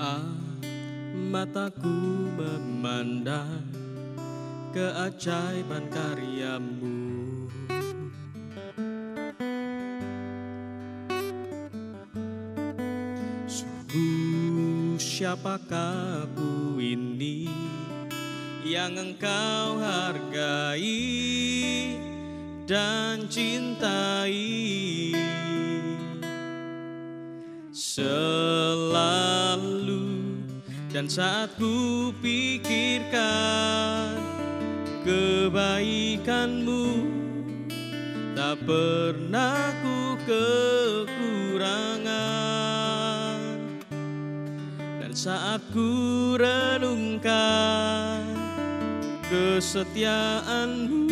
Saat mataku memandang keajaiban karyamu, sungguh siapakah aku ini yang engkau hargai dan cintai. Selalu dan saat ku pikirkan kebaikanmu, tak pernah ku kekurangan. Dan saat ku renungkan kesetiaanmu,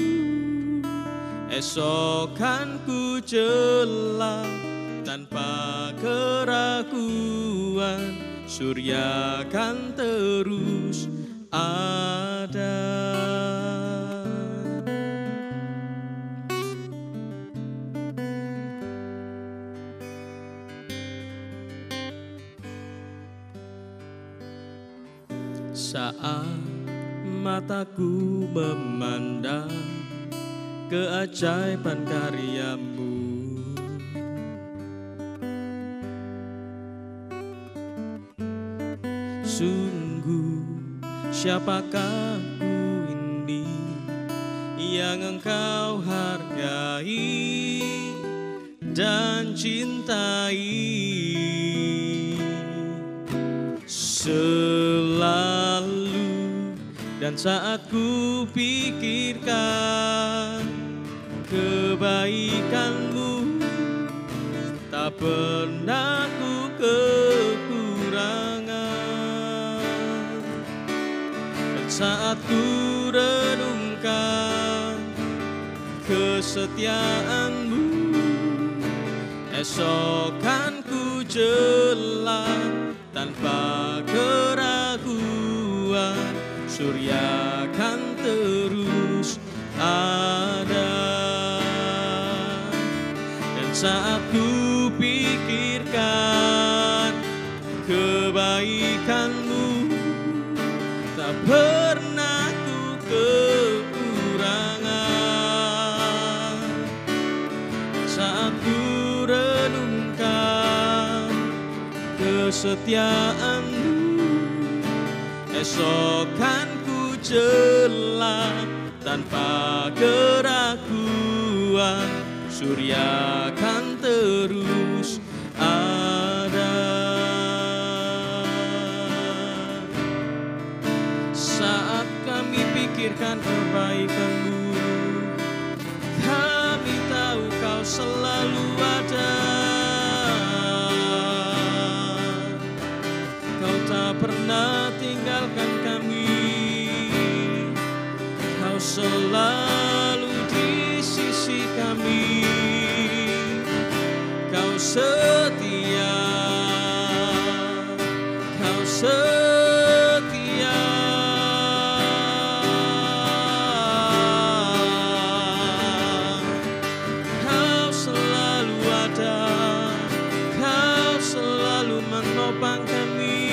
esok kan ku jela tanpa keraguan, surya kan terus ada. Saat mataku memandang keajaiban karyamu, sungguh siapakah ku ini yang engkau hargai dan cintai. Selalu dan saat ku pikirkan kebaikanmu, tak pernah ku kekurangan. Dan saat ku renungkan kesetiaanmu, esok kan ku jela tanpa keraguan, surya kan terus ada. Dan saat ku pikirkan kebaikanmu, tak pernah ku kekurangan. Saat ku renungkan kesetiaanmu, esok kan ku jela tanpa keraguan, surya kan terus ada. Saat kami pikirkan kebaikanmu, kami tahu kau selalu ada. Kau tak pernah tinggalkan kami, kau selalu di sisi kami. Kau setia, kau setia. Kau selalu ada, kau selalu menopang kami.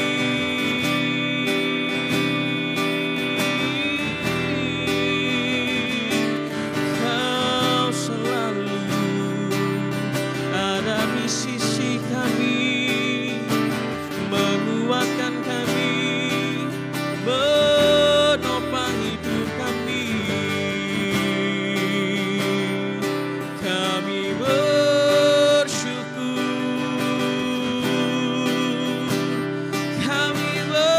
Kau selalu ada di sisi kami, menguatkan kami, menopang hidup kami. Kami bersyukur, kami bersyukur.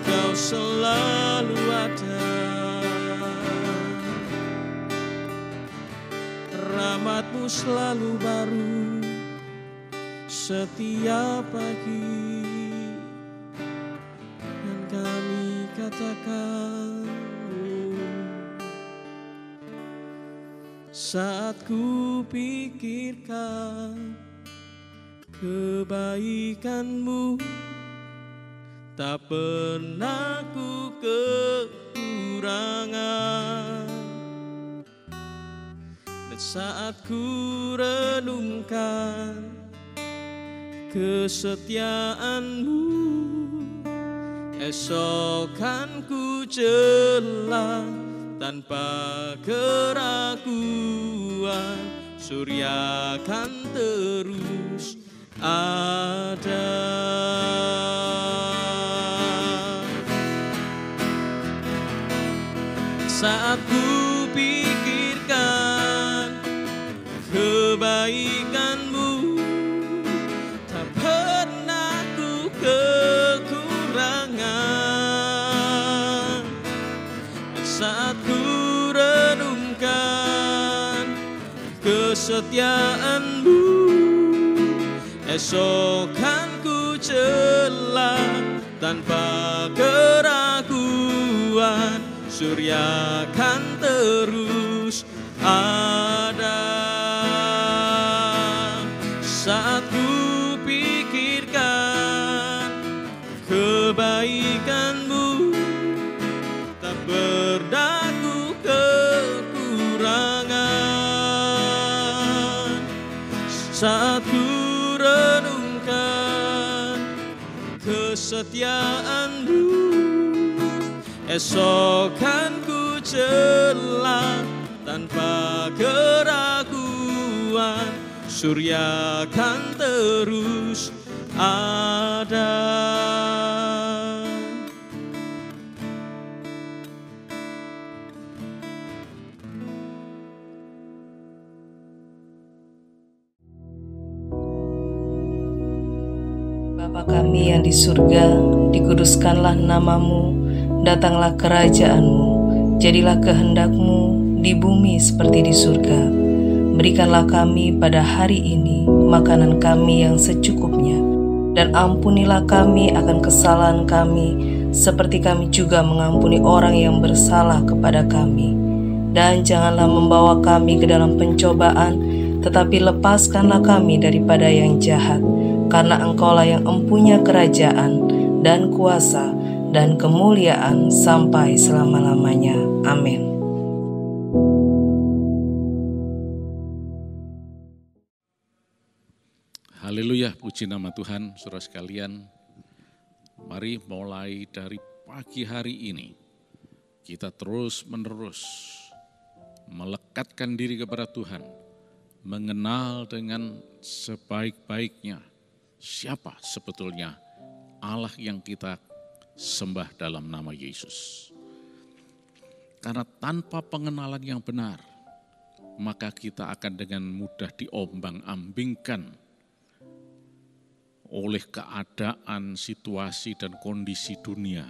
Kau selalu ada, rahmat-Mu selalu baru setiap pagi. Dan kami katakan, saat ku pikirkan kebaikan-Mu, tak pernah ku kekurangan. saat ku renungkan kesetiaan-Mu, esok kan ku jelang tanpa keraguan, surya kan terus ada. Saat ku pikirkan kebaikan-Mu, tak pernah ku kekurangan. Saat ku renungkan kesetiaan-Mu, esok kan ku jelang tanpa keraguan, surya kan terus ada. Saat ku pikirkan kebaikan-Mu, tak pernah ku kekurangan. Saat ku renungkan kesetiaan-Mu, esok kan ku jelang tanpa keraguan, surya kan terus ada. Bapa kami yang di surga, dikuduskanlah nama-Mu, datanglah kerajaan-Mu, jadilah kehendak-Mu di bumi seperti di surga. Berikanlah kami pada hari ini makanan kami yang secukupnya, dan ampunilah kami akan kesalahan kami, seperti kami juga mengampuni orang yang bersalah kepada kami. Dan janganlah membawa kami ke dalam pencobaan, tetapi lepaskanlah kami daripada yang jahat, karena Engkau-lah yang empunya kerajaan dan kuasa dan kemuliaan sampai selama-lamanya. Amin. Haleluya, puji nama Tuhan, saudara sekalian. Mari mulai dari pagi hari ini, kita terus-menerus melekatkan diri kepada Tuhan, mengenal dengan sebaik-baiknya siapa sebetulnya Allah yang kita sembah dalam nama Yesus. Karena tanpa pengenalan yang benar, maka kita akan dengan mudah diombang-ambingkan oleh keadaan, situasi, dan kondisi dunia.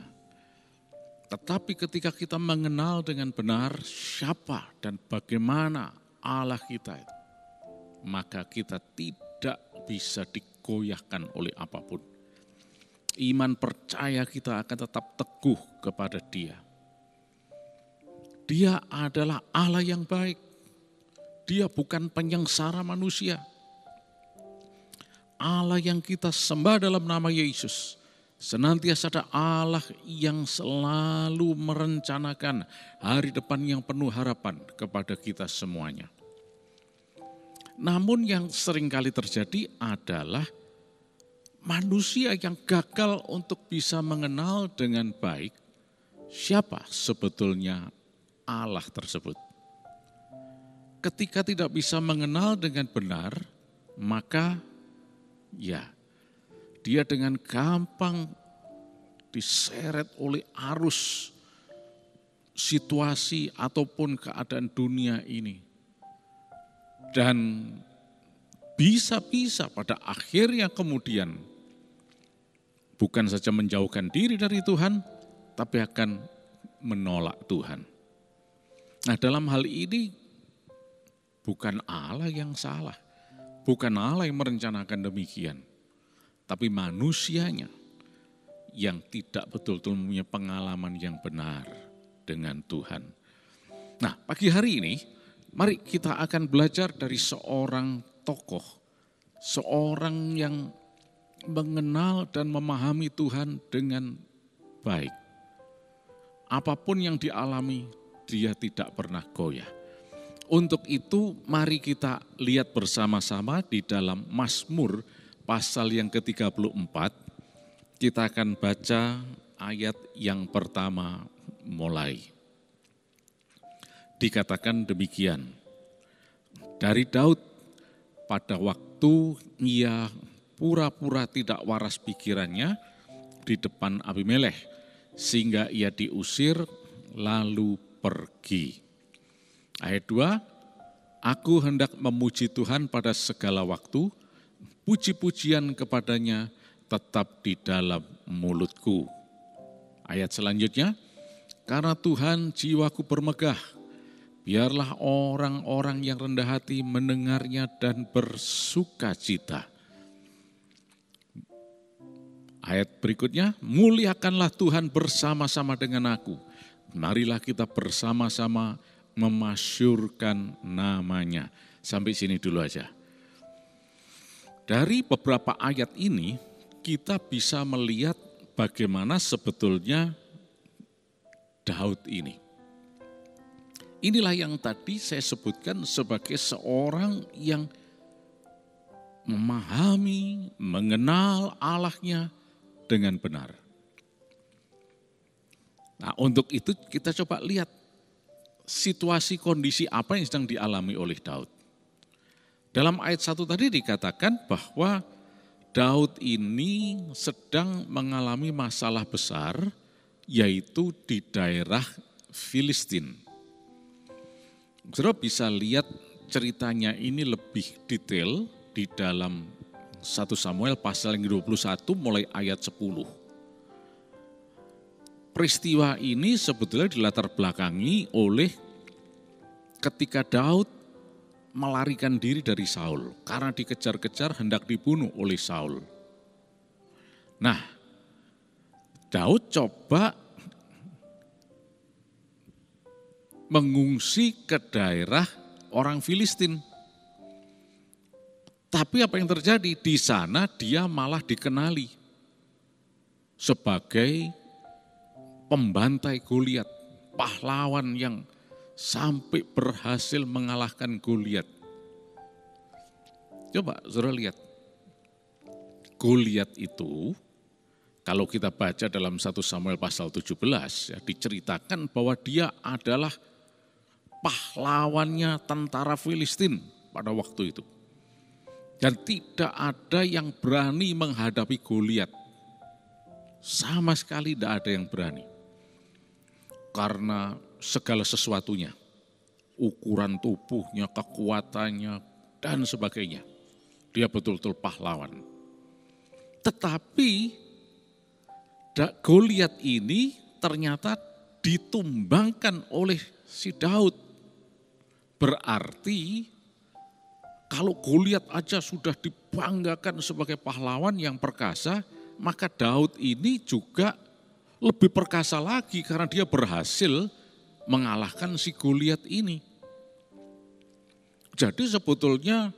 Tetapi ketika kita mengenal dengan benar siapa dan bagaimana Allah kita itu, maka kita tidak bisa digoyahkan oleh apapun. Iman percaya kita akan tetap teguh kepada Dia. Dia adalah Allah yang baik. Dia bukan penyengsara manusia. Allah yang kita sembah dalam nama Yesus senantiasa ada Allah yang selalu merencanakan hari depan yang penuh harapan kepada kita semuanya. Namun yang seringkali terjadi adalah manusia yang gagal untuk bisa mengenal dengan baik siapa sebetulnya Allah tersebut. Ketika tidak bisa mengenal dengan benar, maka dia dengan gampang diseret oleh arus situasi ataupun keadaan dunia ini. Dan bisa-bisa pada akhirnya kemudian bukan saja menjauhkan diri dari Tuhan, tapi akan menolak Tuhan. Nah, dalam hal ini bukan Allah yang salah, bukan Allah yang merencanakan demikian, tapi manusianya yang tidak betul-betul mempunyai pengalaman yang benar dengan Tuhan. Nah, pagi hari ini mari kita akan belajar dari seorang tokoh, seorang yang mengenal dan memahami Tuhan dengan baik. Apapun yang dialami, dia tidak pernah goyah. Untuk itu mari kita lihat bersama-sama di dalam Mazmur pasal yang ke-34. Kita akan baca ayat yang pertama mulai. Dikatakan demikian, dari Daud, pada waktu ia pura-pura tidak waras pikirannya di depan Abimelekh, sehingga ia diusir lalu pergi. Ayat 2, aku hendak memuji Tuhan pada segala waktu, puji-pujian kepadanya tetap di dalam mulutku. Ayat selanjutnya, karena Tuhan jiwaku bermegah, biarlah orang-orang yang rendah hati mendengarnya dan bersuka cita. Ayat berikutnya, muliakanlah Tuhan bersama-sama dengan aku. Marilah kita bersama-sama memasyurkan namanya. Sampai sini dulu aja. Dari beberapa ayat ini, kita bisa melihat bagaimana sebetulnya Daud ini. Inilah yang tadi saya sebutkan sebagai seorang yang memahami, mengenal Allahnya dengan benar. Nah, untuk itu kita coba lihat situasi kondisi apa yang sedang dialami oleh Daud. Dalam ayat 1 tadi dikatakan bahwa Daud ini sedang mengalami masalah besar, yaitu di daerah Filistin. Saudara bisa lihat ceritanya ini lebih detail di dalam 1 Samuel pasal yang 21 mulai ayat 10. Peristiwa ini sebetulnya dilatar belakangi oleh ketika Daud melarikan diri dari Saul karena dikejar-kejar hendak dibunuh oleh Saul. Nah, Daud coba mengungsi ke daerah orang Filistin. Tapi apa yang terjadi? Di sana dia malah dikenali sebagai pembantai Goliat, pahlawan yang sampai berhasil mengalahkan Goliat. Coba saudara lihat, Goliat itu kalau kita baca dalam 1 Samuel pasal 17, ya, diceritakan bahwa dia adalah pahlawannya tentara Filistin pada waktu itu. Dan tidak ada yang berani menghadapi Goliat. Sama sekali tidak ada yang berani. Karena segala sesuatunya, ukuran tubuhnya, kekuatannya, dan sebagainya. Dia betul-betul pahlawan. Tetapi Goliat ini ternyata ditumbangkan oleh si Daud. Berarti kalau Goliat aja sudah dibanggakan sebagai pahlawan yang perkasa, maka Daud ini juga lebih perkasa lagi karena dia berhasil mengalahkan si Goliat ini. Jadi sebetulnya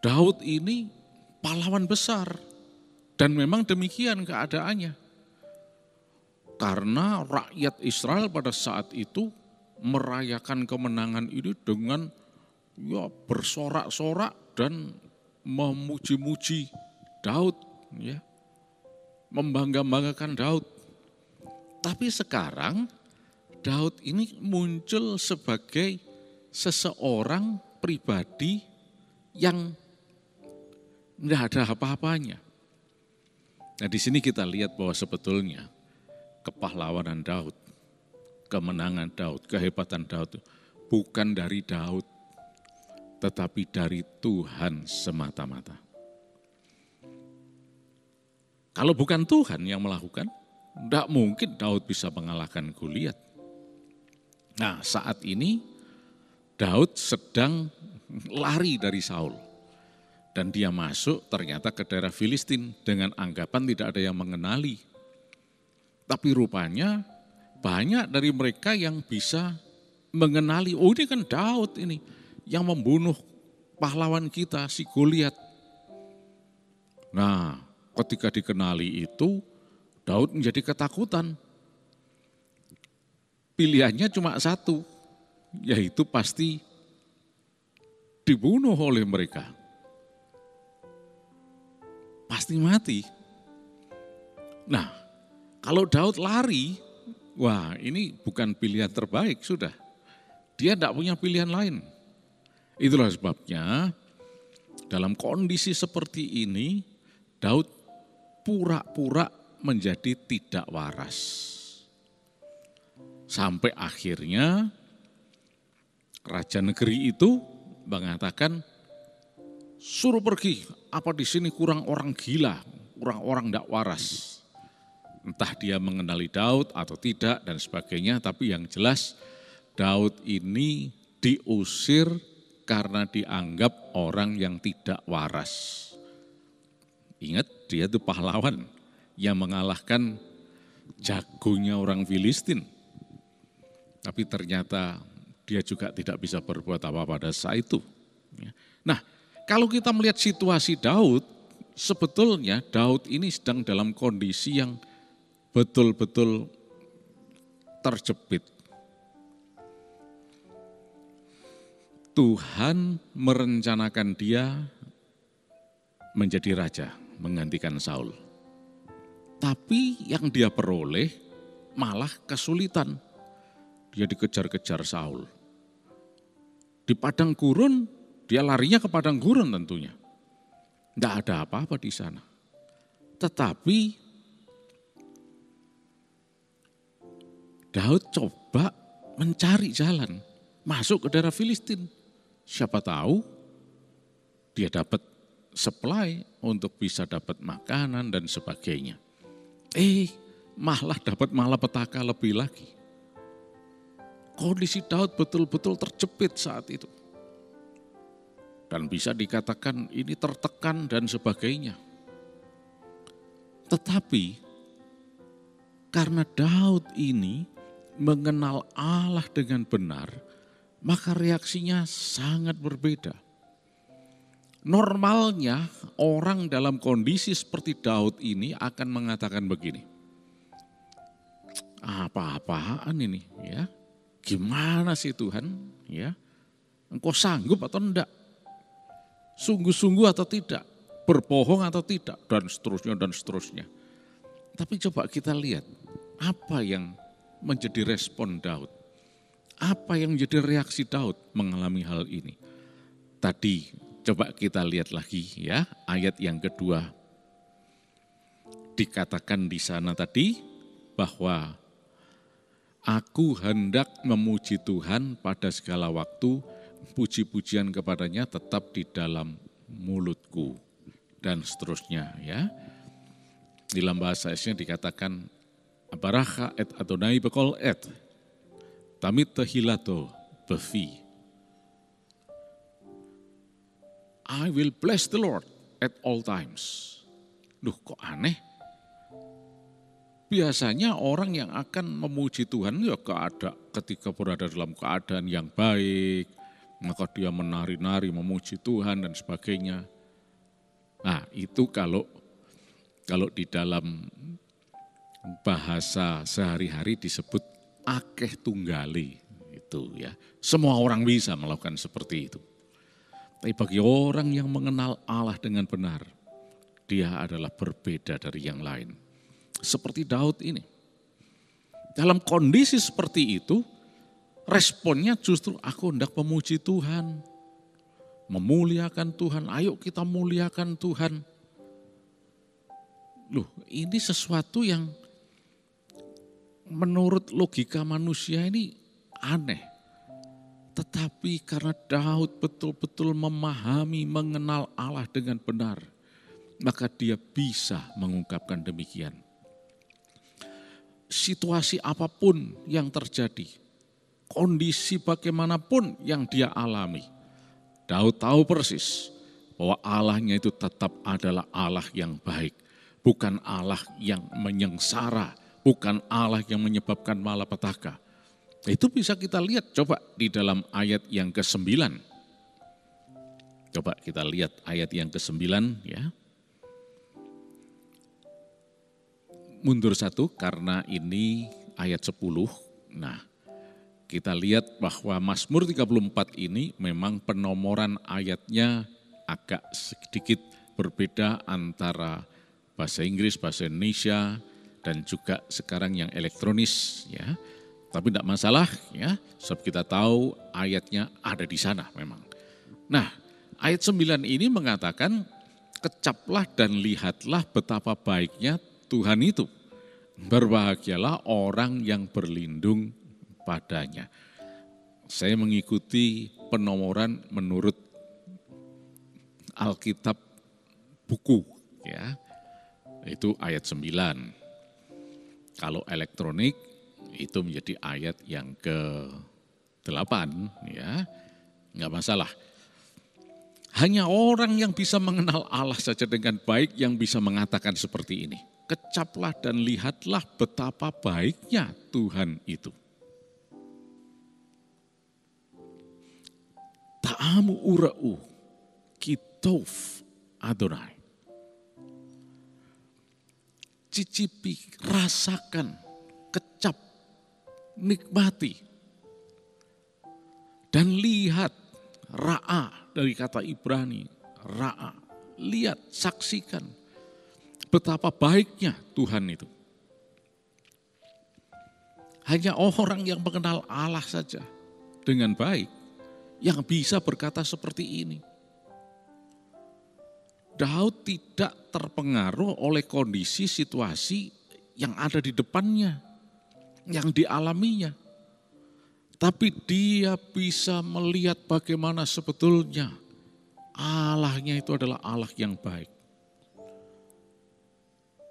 Daud ini pahlawan besar dan memang demikian keadaannya. Karena rakyat Israel pada saat itu merayakan kemenangan ini dengan bersorak-sorak dan memuji-muji Daud, ya, membangga-banggakan Daud. Tapi sekarang Daud ini muncul sebagai seseorang pribadi yang tidak ada apa-apanya. Nah, di sini kita lihat bahwa sebetulnya kepahlawanan Daud, kemenangan Daud, kehebatan Daud bukan dari Daud, tetapi dari Tuhan semata-mata. Kalau bukan Tuhan yang melakukan, tidak mungkin Daud bisa mengalahkan Goliat. Nah, saat ini Daud sedang lari dari Saul. Dan dia masuk ternyata ke daerah Filistin dengan anggapan tidak ada yang mengenali. Tapi rupanya banyak dari mereka yang bisa mengenali, oh ini kan Daud ini yang membunuh pahlawan kita si Goliat. Nah, ketika dikenali itu Daud menjadi ketakutan. Pilihannya cuma satu, yaitu pasti dibunuh oleh mereka. Pasti mati. Nah, kalau Daud lari, wah ini bukan pilihan terbaik sudah. Dia tidak punya pilihan lain. Itulah sebabnya dalam kondisi seperti ini, Daud pura-pura menjadi tidak waras. Sampai akhirnya raja negeri itu mengatakan, suruh pergi, apa di sini kurang orang gila, kurang orang tidak waras. Entah dia mengenali Daud atau tidak dan sebagainya, tapi yang jelas Daud ini diusir karena dianggap orang yang tidak waras. Ingat, dia itu pahlawan yang mengalahkan jagonya orang Filistin. Tapi ternyata dia juga tidak bisa berbuat apa-apa pada saat itu. Nah, kalau kita melihat situasi Daud, sebetulnya Daud ini sedang dalam kondisi yang betul-betul terjepit. Tuhan merencanakan dia menjadi raja, menggantikan Saul. Tapi yang dia peroleh malah kesulitan. Dia dikejar-kejar Saul. Di padang gurun, dia larinya ke padang gurun tentunya. Tidak ada apa-apa di sana. Tetapi Daud coba mencari jalan masuk ke daerah Filistin. Siapa tahu dia dapat supply untuk bisa dapat makanan dan sebagainya. Malah dapat malapetaka lebih lagi. Kondisi Daud betul-betul terjepit saat itu. Dan bisa dikatakan ini tertekan dan sebagainya. Tetapi karena Daud ini mengenal Allah dengan benar, maka reaksinya sangat berbeda. Normalnya orang dalam kondisi seperti Daud ini akan mengatakan begini, apa-apaan ini ya? Gimana sih Tuhan? Ya, engkau sanggup atau enggak? Sungguh-sungguh atau tidak? Berbohong atau tidak? Dan seterusnya dan seterusnya. Tapi coba kita lihat apa yang menjadi respon Daud. Apa yang menjadi reaksi Daud mengalami hal ini. Tadi coba kita lihat lagi ya, ayat yang kedua. Dikatakan di sana tadi bahwa aku hendak memuji Tuhan pada segala waktu, puji-pujian kepadanya tetap di dalam mulutku. Dan seterusnya ya. Di dalam bahasa Inggrisnya dikatakan, Baraka et Adonai bekol et, tamit tehilato befi. I will bless the Lord at all times. Duh kok aneh. Biasanya orang yang akan memuji Tuhan ya ketika berada dalam keadaan yang baik, maka dia menari-nari memuji Tuhan dan sebagainya. Nah itu kalau di dalam bahasa sehari-hari disebut akeh tunggali itu ya. Semua orang bisa melakukan seperti itu. Tapi bagi orang yang mengenal Allah dengan benar, dia adalah berbeda dari yang lain. Seperti Daud ini. Dalam kondisi seperti itu, responnya justru aku hendak memuji Tuhan. Memuliakan Tuhan, ayo kita muliakan Tuhan. Loh, ini sesuatu yang menurut logika manusia ini aneh. Tetapi karena Daud betul-betul memahami, mengenal Allah dengan benar, maka dia bisa mengungkapkan demikian. Situasi apapun yang terjadi, kondisi bagaimanapun yang dia alami, Daud tahu persis bahwa Allahnya itu tetap adalah Allah yang baik, bukan Allah yang menyengsara, bukan Allah yang menyebabkan malapetaka. Itu bisa kita lihat coba di dalam ayat yang ke-9. Coba kita lihat ayat yang ke-9 ya. Mundur satu karena ini ayat 10. Nah, kita lihat bahwa Mazmur 34 ini memang penomoran ayatnya agak sedikit berbeda antara bahasa Inggris, bahasa Indonesia, dan juga sekarang yang elektronis ya. Tapi tidak masalah ya, sebab kita tahu ayatnya ada di sana memang. Nah, ayat 9 ini mengatakan, kecaplah dan lihatlah betapa baiknya Tuhan itu. Berbahagialah orang yang berlindung padanya. Saya mengikuti penomoran menurut Alkitab buku ya. Itu ayat 9. Kalau elektronik itu menjadi ayat yang ke-8 ya. Enggak masalah. Hanya orang yang bisa mengenal Allah saja dengan baik yang bisa mengatakan seperti ini. Kecaplah dan lihatlah betapa baiknya Tuhan itu. Ta'amu ura'u kitov Adonai. Cicipi, rasakan, kecap, nikmati. Dan lihat, ra'a dari kata Ibrani, ra'a. Lihat, saksikan betapa baiknya Tuhan itu. Hanya orang yang mengenal Allah saja dengan baik yang bisa berkata seperti ini. Daud tidak terpengaruh oleh kondisi situasi yang ada di depannya, yang dialaminya. Tapi dia bisa melihat bagaimana sebetulnya Allahnya itu adalah Allah yang baik.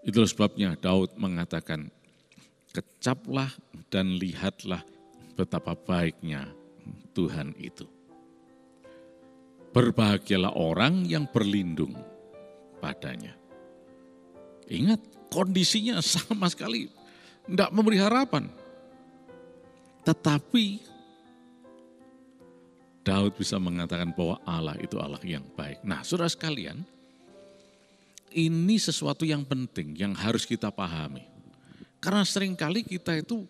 Itulah sebabnya Daud mengatakan, kecaplah dan lihatlah betapa baiknya Tuhan itu. Berbahagialah orang yang berlindung padanya. Ingat, kondisinya sama sekali tidak memberi harapan. Tetapi Daud bisa mengatakan bahwa Allah itu Allah yang baik. Nah, saudara sekalian, ini sesuatu yang penting yang harus kita pahami. Karena seringkali kita itu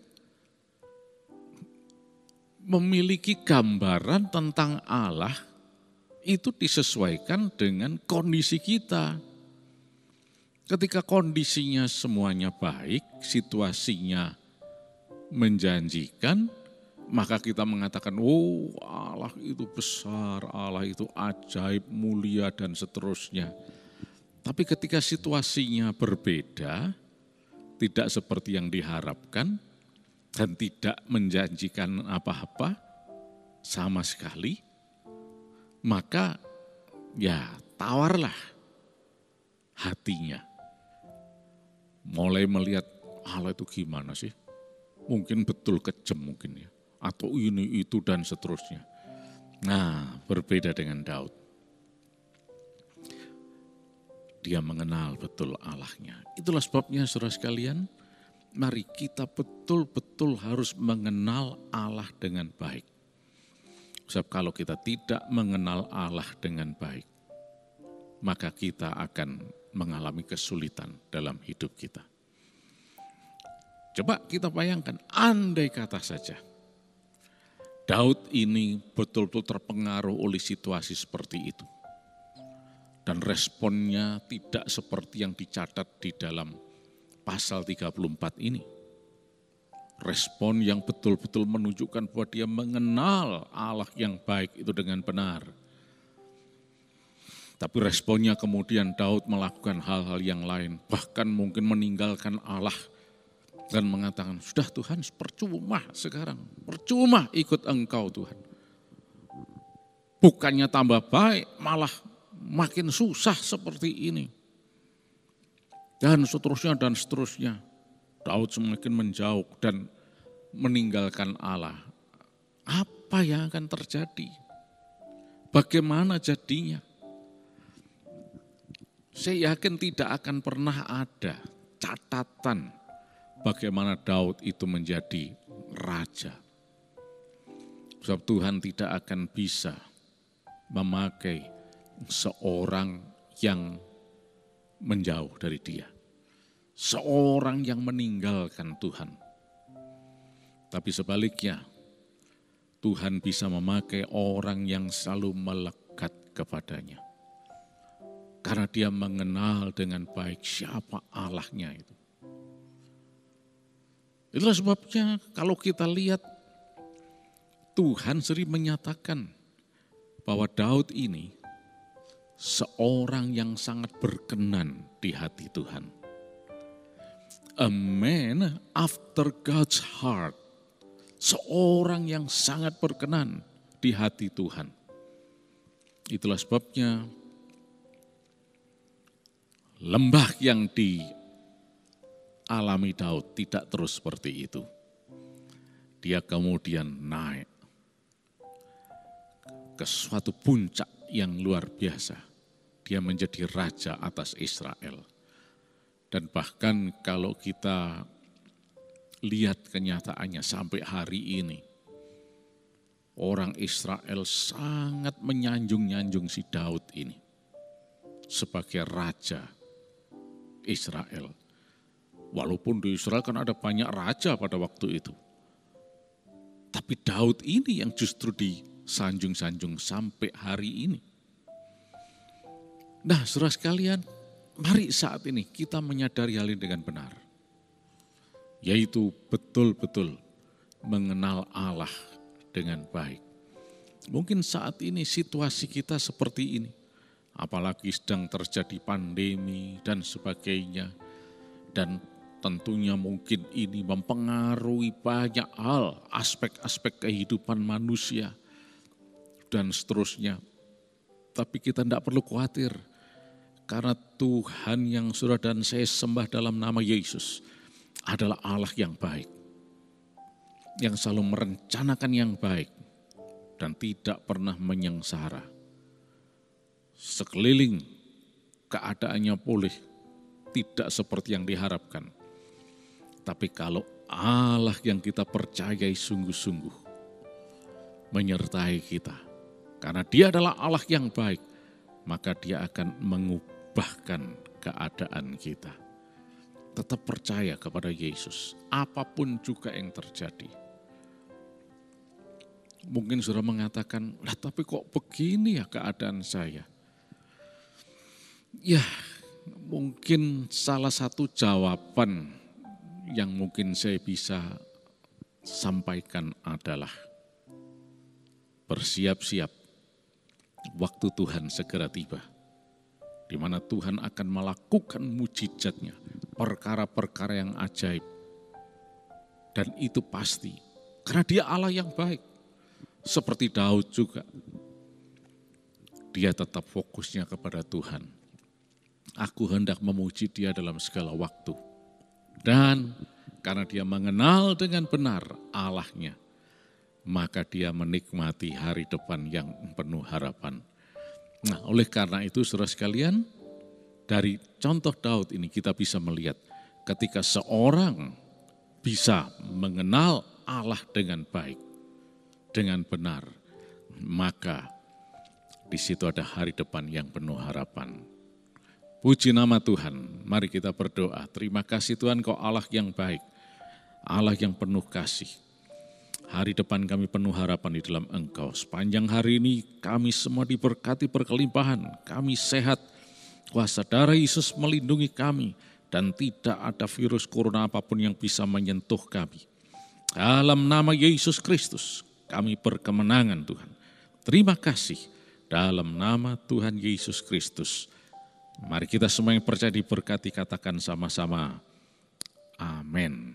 memiliki gambaran tentang Allah itu disesuaikan dengan kondisi kita. Ketika kondisinya semuanya baik, situasinya menjanjikan, maka kita mengatakan, oh Allah itu besar, Allah itu ajaib, mulia dan seterusnya. Tapi ketika situasinya berbeda, tidak seperti yang diharapkan, dan tidak menjanjikan apa-apa sama sekali, maka ya tawarlah hatinya. Mulai melihat Allah itu gimana sih? Mungkin betul kejam mungkin ya. Atau ini, itu dan seterusnya. Nah, berbeda dengan Daud. Dia mengenal betul Allahnya. Itulah sebabnya saudara sekalian, mari kita betul-betul harus mengenal Allah dengan baik. Sebab kalau kita tidak mengenal Allah dengan baik, maka kita akan mengalami kesulitan dalam hidup kita. Coba kita bayangkan, andai kata saja Daud ini betul-betul terpengaruh oleh situasi seperti itu. Dan responnya tidak seperti yang dicatat di dalam pasal 34 ini. Respon yang betul-betul menunjukkan bahwa dia mengenal Allah yang baik itu dengan benar. Tapi responnya kemudian Daud melakukan hal-hal yang lain. Bahkan mungkin meninggalkan Allah dan mengatakan, sudah Tuhan percuma sekarang. Percuma ikut Engkau Tuhan. Bukannya tambah baik, malah makin susah seperti ini. Dan seterusnya dan seterusnya. Daud semakin menjauh dan meninggalkan Allah. Apa yang akan terjadi? Bagaimana jadinya? Saya yakin tidak akan pernah ada catatan bagaimana Daud itu menjadi raja. Sebab Tuhan tidak akan bisa memakai seorang yang menjauh dari dia. Seorang yang meninggalkan Tuhan. Tapi sebaliknya, Tuhan bisa memakai orang yang selalu melekat kepadanya. Karena dia mengenal dengan baik siapa Allahnya itu. Itulah sebabnya kalau kita lihat Tuhan sering menyatakan bahwa Daud ini seorang yang sangat berkenan di hati Tuhan. A man after God's heart. Seorang yang sangat berkenan di hati Tuhan. Itulah sebabnya lembah yang dialami Daud tidak terus seperti itu. Dia kemudian naik ke suatu puncak yang luar biasa. Dia menjadi raja atas Israel. Dan bahkan kalau kita lihat kenyataannya sampai hari ini, orang Israel sangat menyanjung-nyanjung si Daud ini sebagai raja Israel. Walaupun di Israel kan ada banyak raja pada waktu itu. Tapi Daud ini yang justru disanjung-sanjung sampai hari ini. Nah, saudara sekalian, mari saat ini kita menyadari hal ini dengan benar. Yaitu betul-betul mengenal Allah dengan baik. Mungkin saat ini situasi kita seperti ini. Apalagi sedang terjadi pandemi dan sebagainya. Dan tentunya mungkin ini mempengaruhi banyak hal, aspek-aspek kehidupan manusia dan seterusnya. Tapi kita tidak perlu khawatir. Karena Tuhan yang saudara dan saya sembah dalam nama Yesus adalah Allah yang baik. Yang selalu merencanakan yang baik dan tidak pernah menyengsara. Sekeliling keadaannya pulih, tidak seperti yang diharapkan. Tapi kalau Allah yang kita percayai sungguh-sungguh menyertai kita, karena Dia adalah Allah yang baik, maka Dia akan mengubahkan keadaan kita. Tetap percaya kepada Yesus, apapun juga yang terjadi. Mungkin sudah mengatakan, lah tapi kok begini ya keadaan saya? Ya, mungkin salah satu jawaban yang mungkin saya bisa sampaikan adalah bersiap-siap waktu Tuhan segera tiba. Di mana Tuhan akan melakukan mujizatnya, perkara-perkara yang ajaib. Dan itu pasti, karena Dia Allah yang baik. Seperti Daud juga, dia tetap fokusnya kepada Tuhan. Aku hendak memuji Dia dalam segala waktu. Dan karena dia mengenal dengan benar Allahnya, maka dia menikmati hari depan yang penuh harapan. Nah, oleh karena itu saudara sekalian, dari contoh Daud ini kita bisa melihat ketika seorang bisa mengenal Allah dengan baik, dengan benar, maka di situ ada hari depan yang penuh harapan. Puji nama Tuhan, mari kita berdoa. Terima kasih Tuhan, Kau Allah yang baik, Allah yang penuh kasih. Hari depan kami penuh harapan di dalam Engkau. Sepanjang hari ini kami semua diberkati berkelimpahan. Kami sehat, kuasa darah Yesus melindungi kami. Dan tidak ada virus corona apapun yang bisa menyentuh kami. Dalam nama Yesus Kristus kami berkemenangan Tuhan. Terima kasih dalam nama Tuhan Yesus Kristus. Mari kita semua yang percaya diberkati katakan sama-sama. Amin.